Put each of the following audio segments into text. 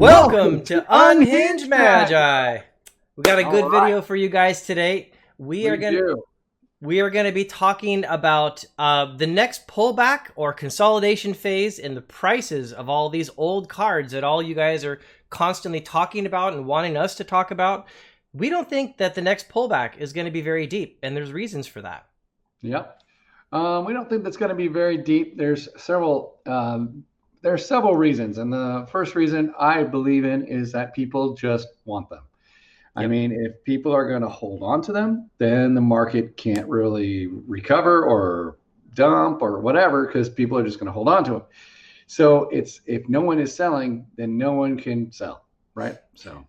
Welcome to Unhinged Magi. We got a good video for you guys today. We are gonna be talking about the next pullback or consolidation phase in the prices of all these old cards that all you guys are constantly talking about and wanting us to talk about. We don't think that the next pullback is going to be very deep, and there's reasons for that. Yep. We don't think that's going to be very deep. There's several reasons, and the first reason I believe in is that people just want them. I mean, if people are going to hold on to them, then the market can't really recover or dump or whatever, because people are just going to hold on to them. So if no one is selling, then no one can sell, right? So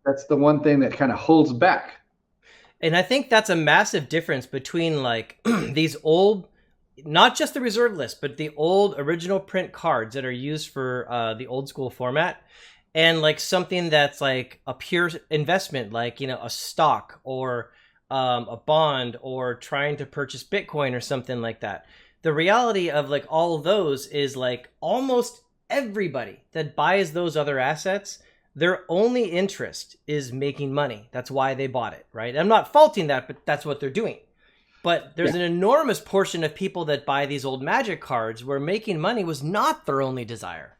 that's the one thing that kind of holds back. And I think that's a massive difference between like these old, not just the reserve list, but the old original print cards that are used for the old school format, and like something that's like a pure investment, like, you know, a stock or a bond or trying to purchase Bitcoin or something like that. The reality of like all of those is like almost everybody that buys those other assets, their only interest is making money. That's why they bought it, right? I'm not faulting that, but that's what they're doing. But there's an enormous portion of people that buy these old Magic cards where making money was not their only desire.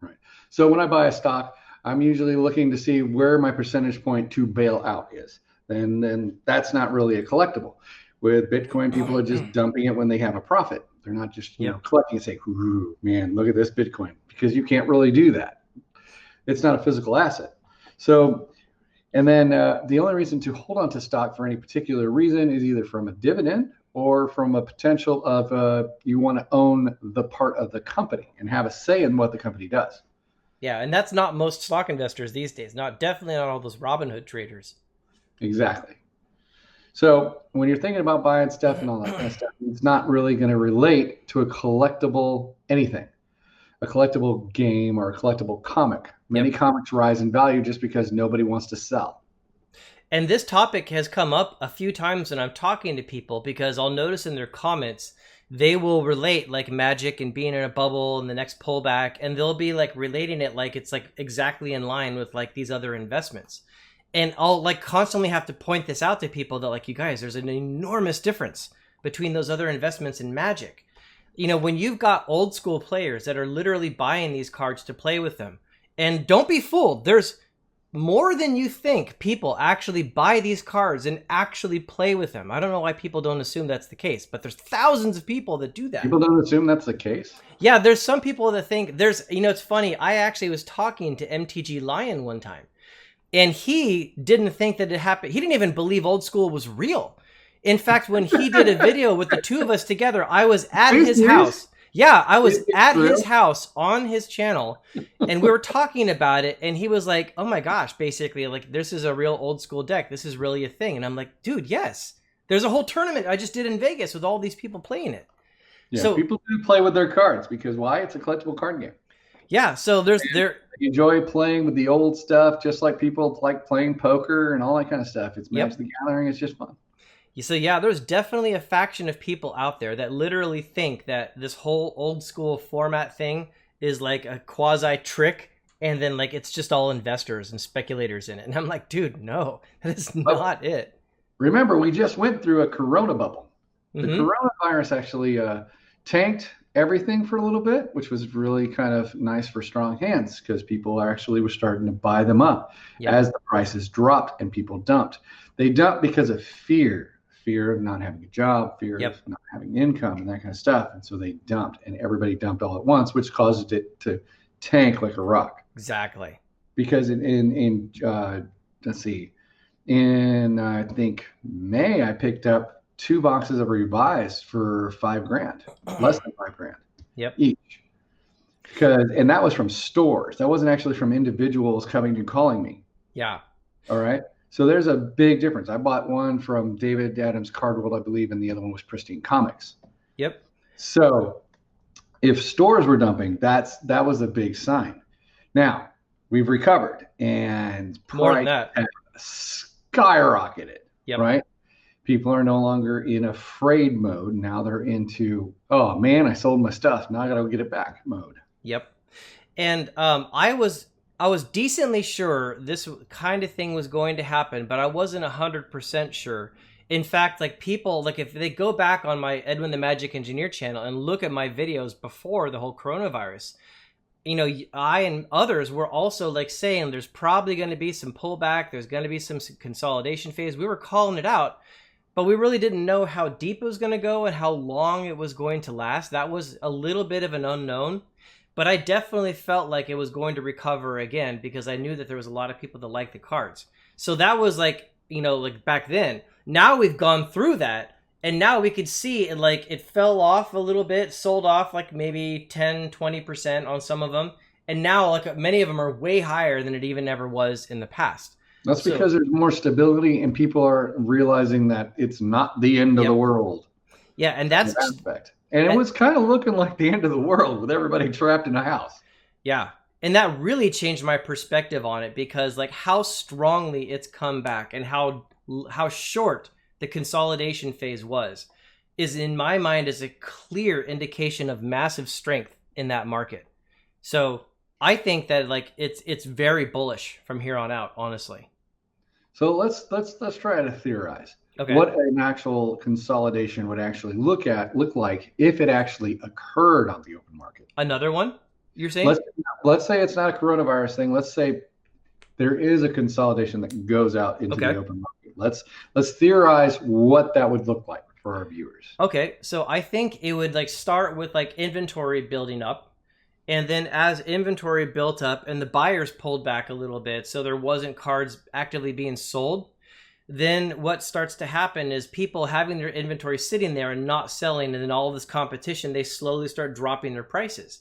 Right. So when I buy a stock, I'm usually looking to see where my percentage point to bail out is. And then that's not really a collectible. With Bitcoin, people are just dumping it when they have a profit. They're not just collecting and saying, "Ooh, man, look at this Bitcoin," because you can't really do that. It's not a physical asset. So, and then the only reason to hold on to stock for any particular reason is either from a dividend or from a potential of you want to own the part of the company and have a say in what the company does. Yeah, and that's not most stock investors these days. Definitely not all those Robinhood traders. Exactly. So when you're thinking about buying stuff and all that kind of stuff, it's not really going to relate to a collectible anything. A collectible game or a collectible comic. Many comics rise in value just because nobody wants to sell. And this topic has come up a few times when I'm talking to people, because I'll notice in their comments, they will relate like Magic and being in a bubble and the next pullback, and they'll be like relating it like it's like exactly in line with like these other investments. And I'll like constantly have to point this out to people that like, you guys, there's an enormous difference between those other investments in Magic. You know, when you've got old school players that are literally buying these cards to play with them, and don't be fooled, there's more than you think people actually buy these cards and actually play with them. I don't know why people don't assume that's the case, but there's thousands of people that do that. People don't assume that's the case? Yeah, there's some people that think you know, it's funny. I actually was talking to MTG Lion one time, and he didn't think that it happened. He didn't even believe old school was real. In fact, when he did a video with the two of us together, I was at his house. Yeah, I was at his house on his channel, and we were talking about it, and he was like, "Oh my gosh," basically, like, this is a real old school deck. This is really a thing. And I'm like, dude, yes. There's a whole tournament I just did in Vegas with all these people playing it. Yeah, so people do play with their cards because why? It's a collectible card game. Yeah, so they enjoy playing with the old stuff, just like people like playing poker and all that kind of stuff. It's Magic the Gathering. It's just fun. So yeah, there's definitely a faction of people out there that literally think that this whole old school format thing is like a quasi trick, and then like it's just all investors and speculators in it. And I'm like, dude, no, that is not it. Remember, we just went through a corona bubble. The coronavirus actually tanked everything for a little bit, which was really kind of nice for strong hands, because people actually were starting to buy them up as the prices dropped and people dumped. They dumped because of fear of not having a job, fear of not having income and that kind of stuff. And so they dumped, and everybody dumped all at once, which caused it to tank like a rock. Exactly. Because in let's see, in I think May, I picked up 2 boxes of revised for $5,000, less than $5,000 each. And that was from stores. That wasn't actually from individuals coming and calling me. Yeah. All right. So there's a big difference. I bought one from David Adams Card World, I believe, and the other one was Pristine Comics. Yep. So if stores were dumping, that was a big sign. Now we've recovered, and price has skyrocketed. Right? People are no longer in afraid mode. Now they're into, oh man, I sold my stuff. Now I got to go get it back mode. Yep. And I was I was decently sure this kind of thing was going to happen, but I wasn't 100% sure. In fact, like people, like if they go back on my Edwin the Magic Engineer channel and look at my videos before the whole coronavirus, you know, I and others were also like saying there's probably going to be some pullback, there's going to be some consolidation phase. We were calling it out, but we really didn't know how deep it was going to go and how long it was going to last. That was a little bit of an unknown, but I definitely felt like it was going to recover again because I knew that there was a lot of people that liked the cards. So that was like, you know, like back then. Now we've gone through that, and now we could see it, like it fell off a little bit, sold off like maybe 10-20% on some of them, and now like many of them are way higher than it even ever was in the past. That's because there's more stability and people are realizing that it's not the end of the world. Yeah, and that's aspect. And it was kind of looking like the end of the world with everybody trapped in a house. Yeah. And that really changed my perspective on it because like how strongly it's come back and how short the consolidation phase was is in my mind is a clear indication of massive strength in that market. So I think that like it's very bullish from here on out, honestly. So let's try to theorize. Okay. What an actual consolidation would actually look like if it actually occurred on the open market. Another one you're saying? Let's say it's not a coronavirus thing. Let's say there is a consolidation that goes out into the open market. Let's theorize what that would look like for our viewers. Okay, so I think it would like start with like inventory building up, and then as inventory built up and the buyers pulled back a little bit, so there wasn't cards actively being sold, then what starts to happen is people having their inventory sitting there and not selling, and then all of this competition, they slowly start dropping their prices.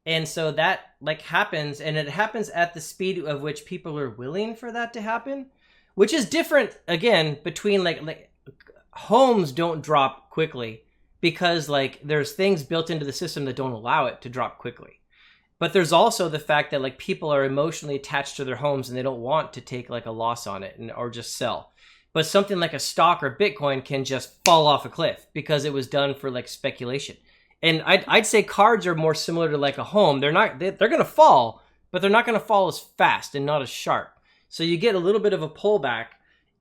And so that like happens, and it happens at the speed of which people are willing for that to happen, which is different again between like homes don't drop quickly because like there's things built into the system that don't allow it to drop quickly. But there's also the fact that like people are emotionally attached to their homes and they don't want to take like a loss on it or just sell. But something like a stock or Bitcoin can just fall off a cliff because it was done for like speculation. And I'd say cards are more similar to like a home. They're going to fall, but they're not going to fall as fast and not as sharp. So you get a little bit of a pullback,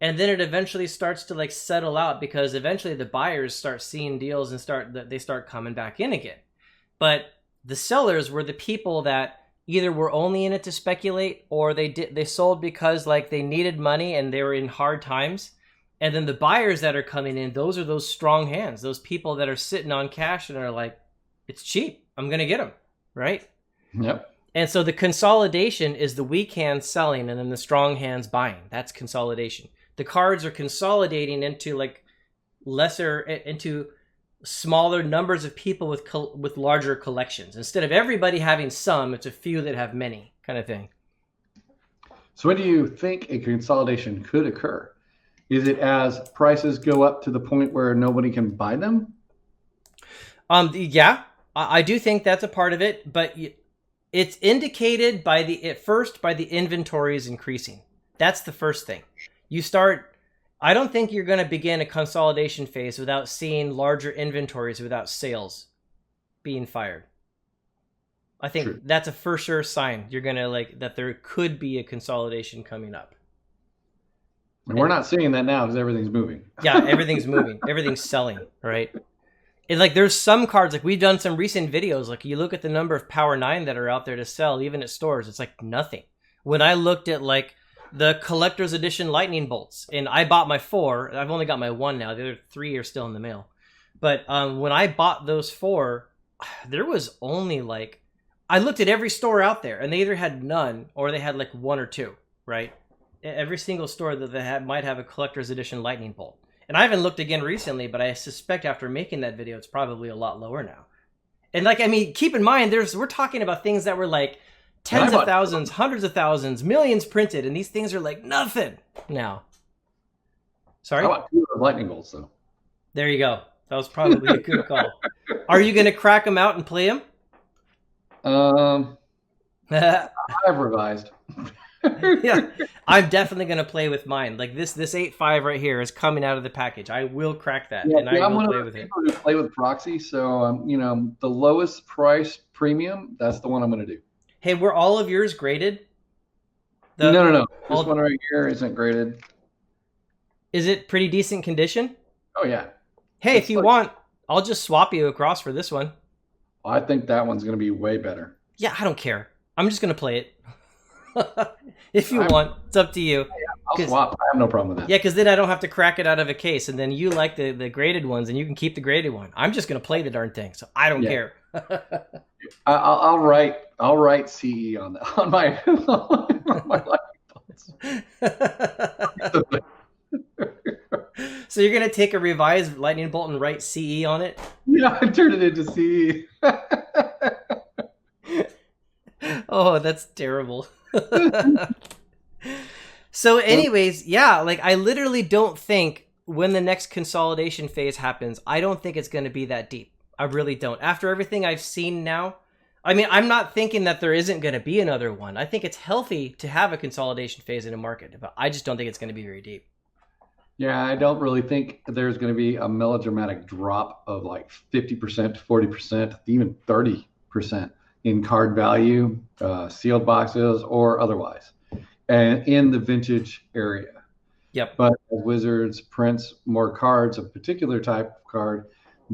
and then it eventually starts to like settle out because eventually the buyers start seeing deals and they start coming back in again. But the sellers were the people that either were only in it to speculate or they sold because like they needed money and they were in hard times. And then the buyers that are coming in, those are those strong hands, those people that are sitting on cash and are like, it's cheap, I'm going to get them, right? Yep. And so the consolidation is the weak hands selling and then the strong hands buying. That's consolidation. The cards are consolidating into like into smaller numbers of people with larger collections. Instead of everybody having some, it's a few that have many kind of thing. So when do you think a consolidation could occur? Is it as prices go up to the point where nobody can buy them? Yeah, I do think that's a part of it, but it's indicated by the inventories increasing. That's the first thing. I don't think you're going to begin a consolidation phase without seeing larger inventories without sales being fired. I think that's a for sure sign you're going to like that there could be a consolidation coming up. And we're not seeing that now because everything's moving. Yeah, everything's moving. Everything's selling, right? And like there's some cards, like we've done some recent videos, like you look at the number of Power 9 that are out there to sell, even at stores, it's like nothing. When I looked at like the collector's edition lightning bolts, and I bought my 4, I've only got my 1 now, the other 3 are still in the mail. But when I bought those 4, there was only like, I looked at every store out there and they either had none or they had like 1 or 2, right? Every single store that they had might have a collector's edition lightning bolt. And I haven't looked again recently, but I suspect after making that video, it's probably a lot lower now. And like, I mean, keep in mind, we're talking about things that were like tens of thousands, hundreds of thousands, millions printed, and these things are like nothing now. Sorry? How about 2 lightning bolts, though? There you go. That was probably a good call. Are you going to crack them out and play them? I've revised. Yeah, I'm definitely going to play with mine. Like this 8.5 right here is coming out of the package. I will crack that, and I will play with it. I'm going to play with proxy, so the lowest price premium, that's the one I'm going to do. Hey, were all of yours graded? The No. This all one right here isn't graded. is it pretty decent condition? Oh yeah, Hey, if it's you like, want, I'll just swap you across for this one. I think that one's going to be way better. Yeah, I don't care. I'm just gonna play it. If you I'm, want, it's up to you. I'll Cause swap. I have no problem with that. yeah, because then I don't have to crack it out of a case, and then you like the graded ones, and you can keep the graded one. I'm just gonna play the darn thing, so I don't Yeah. care. I'll write CE on that on my on my life. So you're gonna take a revised lightning bolt and write CE on it? Yeah, I turned it into CE. Oh, that's terrible. So anyways, yeah, like I literally don't think when the next consolidation phase happens, I don't think it's going to be that deep. I really don't. After everything I've seen now, I mean, I'm not thinking that there isn't going to be another one. I think it's healthy to have a consolidation phase in a market, but I just don't think it's going to be very deep. Yeah, I don't really think there's going to be a melodramatic drop of like 50% to 40%, even 30% in card value, sealed boxes or otherwise, and in the vintage area. Yep. But as Wizards prints more cards of particular type of card,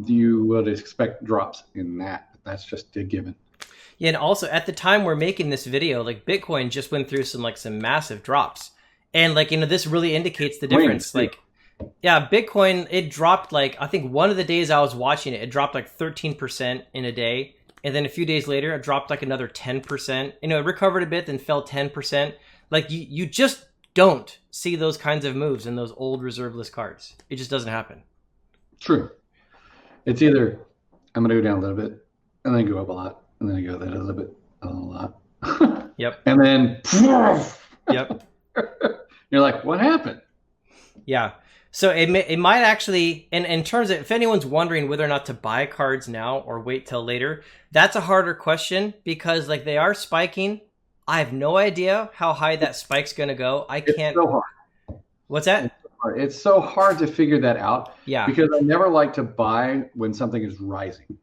you would expect drops in that. That's just a given. Yeah, and also at the time we're making this video, like Bitcoin just went through some massive drops. And like, this really indicates the difference. Like, yeah, Bitcoin, it dropped like, I think one of the days I was watching it, it dropped like 13% in a day. And then a few days later, it dropped like another 10%. It recovered a bit, then fell 10%. Like you just don't see those kinds of moves in those old reserve list cards. It just doesn't happen. True. It's either I'm going to go down a little bit and then go up a lot and then I go that a little bit, a lot. Yep. And then Yep. You're like, what happened? Yeah. So it might actually, and in terms of, if anyone's wondering whether or not to buy cards now or wait till later, that's a harder question because like they are spiking. I have no idea how high that spike's going to go. I can't. It's so hard. What's that? It's so hard to figure that out. Yeah. Because I never like to buy when something is rising.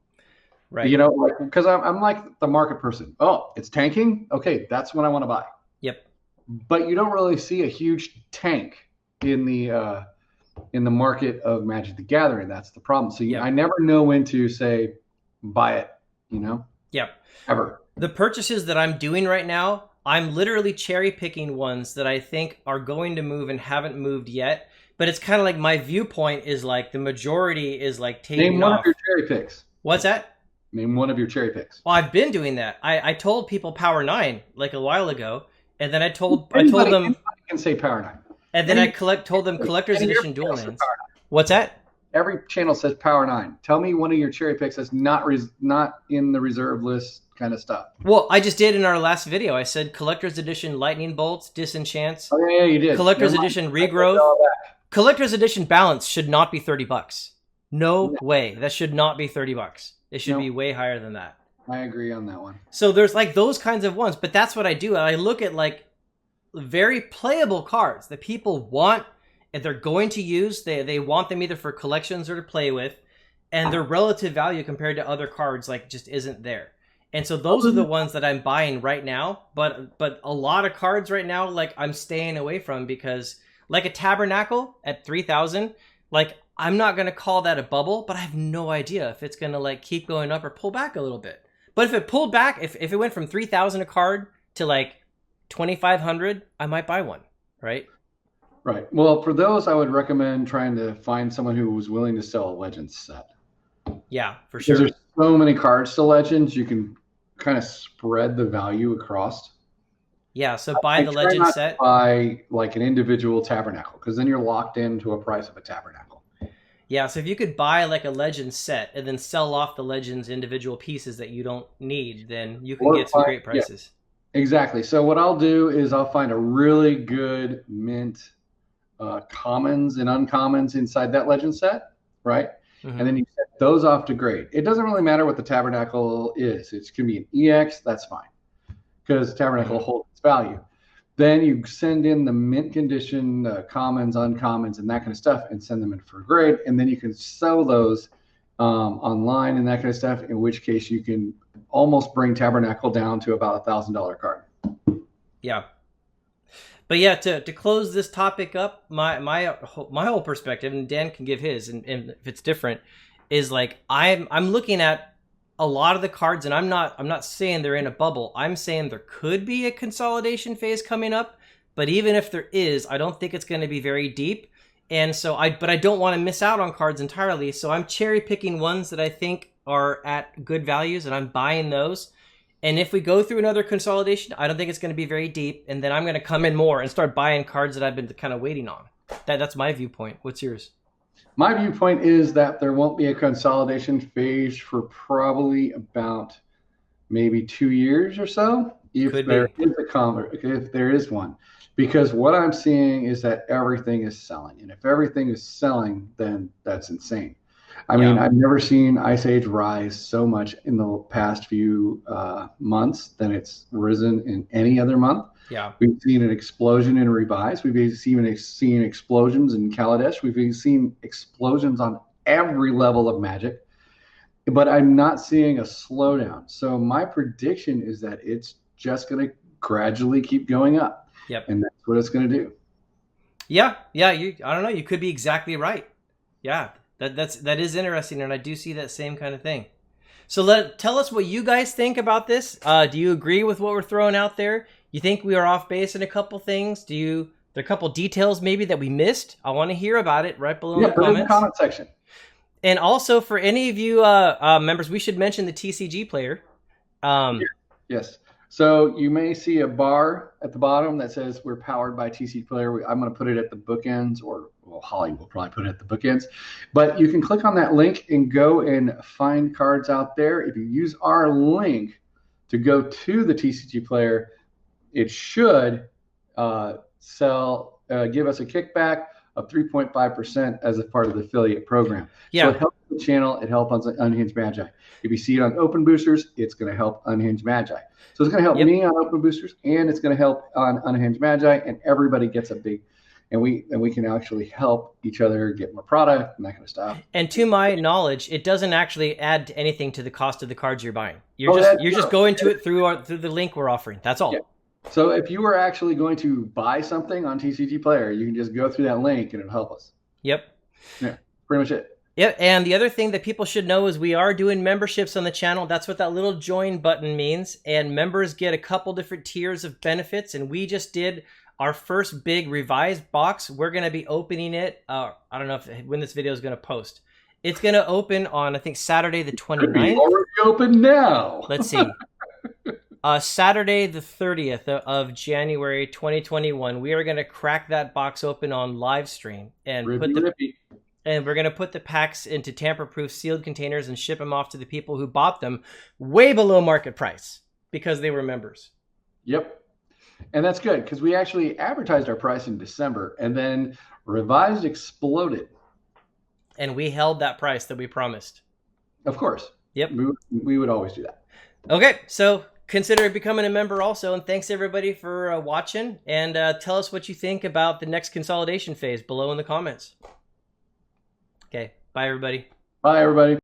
Right. Like, because I'm like the market person. Oh, it's tanking. Okay, that's when I want to buy. Yep. But you don't really see a huge tank in the market of Magic the Gathering. That's the problem. So Yep. I never know when to say buy it. Yep. Ever. The purchases that I'm doing right now, I'm literally cherry picking ones that I think are going to move and haven't moved yet. But it's kind of like my viewpoint is like the majority is like taking Name one off. of your cherry picks. What's that? Name one of your cherry picks. Well, I've been doing that. I told people Power 9 like a while ago, and then I told them Anybody can say Power 9. And then I told them Collector's Edition Dual Lands. What's that? Every channel says Power 9. Tell me one of your cherry picks that's not in the reserve list kind of stuff. Well, I just did in our last video. I said Collector's Edition Lightning Bolts, Disenchants. Oh, yeah, you did. Collector's Edition Regrowth. Collector's Edition Balance should not be $30. No way. That should not be $30. It should be way higher than that. I agree on that one. So there's like those kinds of ones, but that's what I do. I look at like very playable cards that people want and they're going to use. They want them either for collections or to play with, and their relative value compared to other cards like just isn't there. And so those are the ones that I'm buying right now. But a lot of cards right now, like I'm staying away from because like a Tabernacle at 3,000, like I'm not going to call that a bubble, but I have no idea if it's going to like keep going up or pull back a little bit. But if it pulled back, if it went from 3,000 a card to like 2,500, I might buy one, right? Right. Well, for those, I would recommend trying to find someone who was willing to sell a Legends set. Yeah, for sure. There's so many cards to Legends, you can kind of spread the value across. Yeah, so buy the Legends set. Buy like an individual Tabernacle, because then you're locked into a price of a Tabernacle. Yeah, so if you could buy like a Legends set and then sell off the Legends individual pieces that you don't need, then you can get some great prices. Yeah, exactly. So what I'll do is I'll find a really good mint commons and uncommons inside that legend set, right? Mm-hmm. And then you set those off to grade. It doesn't really matter what the Tabernacle is. It can be an EX, that's fine, because Tabernacle holds its value. Then you send in the mint condition, commons, uncommons, and that kind of stuff, and send them in for grade. And then you can sell those online and that kind of stuff, in which case you can almost bring Tabernacle down to about $1,000 card. Yeah. But yeah, to close this topic up, my whole perspective, and Dan can give his, and if it's different, is like I'm looking at a lot of the cards, and I'm not saying they're in a bubble. I'm saying there could be a consolidation phase coming up, but even if there is, I don't think it's going to be very deep. And so I don't want to miss out on cards entirely. So I'm cherry picking ones that I think are at good values, and I'm buying those. And if we go through another consolidation, I don't think it's going to be very deep. And then I'm going to come in more and start buying cards that I've been kind of waiting on. That's my viewpoint. What's yours? My viewpoint is that there won't be a consolidation phase for probably about maybe 2 years or so, if there is one. Because what I'm seeing is that everything is selling. And if everything is selling, then that's insane. I mean, I've never seen Ice Age rise so much in the past few months than it's risen in any other month. Yeah. We've seen an explosion in Revise. We've even seen explosions in Kaladesh. We've even seen explosions on every level of Magic. But I'm not seeing a slowdown. So my prediction is that it's just going to gradually keep going up. Yep. And that's what it's going to do. Yeah. Yeah. I don't know. You could be exactly right. Yeah. That is interesting, and I do see that same kind of thing. So tell us what you guys think about this. Do you agree with what we're throwing out there? You think we are off base in a couple things? There are a couple details maybe that we missed? I want to hear about it right below in the comments. In the comment section. And also for any of you members, we should mention the TCG Player. Yes. So you may see a bar at the bottom that says we're powered by TCG Player. I'm going to put it at the bookends, or Holly will probably put it at the bookends. But you can click on that link and go and find cards out there. If you use our link to go to the TCG Player, it should give us a kickback of 3.5% as a part of the affiliate program. Yeah. So it helps the channel. It helps Unhinged Magi. If you see it on Open Boosters, it's going to help Unhinged Magi. So it's going to help me on Open Boosters, and it's going to help on Unhinged Magi, and everybody gets a big, and we can actually help each other get more product and that kind of stuff. And to my knowledge, it doesn't actually add anything to the cost of the cards you're buying. You're just going to it through the link we're offering. That's all. Yeah. So if you are actually going to buy something on TCG Player, you can just go through that link and it'll help us. Yep. Yeah, pretty much it. Yeah, and the other thing that people should know is we are doing memberships on the channel. That's what that little join button means. And members get a couple different tiers of benefits. And we just did our first big revised box. We're going to be opening it. I don't know when this video is going to post. It's going to open on, I think, Saturday the 29th. It's already open now. Let's see. Saturday the 30th of January 2021. We are going to crack that box open on live stream and and we're going to put the packs into tamper-proof sealed containers and ship them off to the people who bought them way below market price because they were members. Yep. And that's good because we actually advertised our price in December, and then Revised exploded. And we held that price that we promised. Of course. Yep. We would always do that. Okay. So consider becoming a member also. And thanks everybody for watching. And tell us what you think about the next consolidation phase below in the comments. Okay. Bye, everybody. Bye, everybody.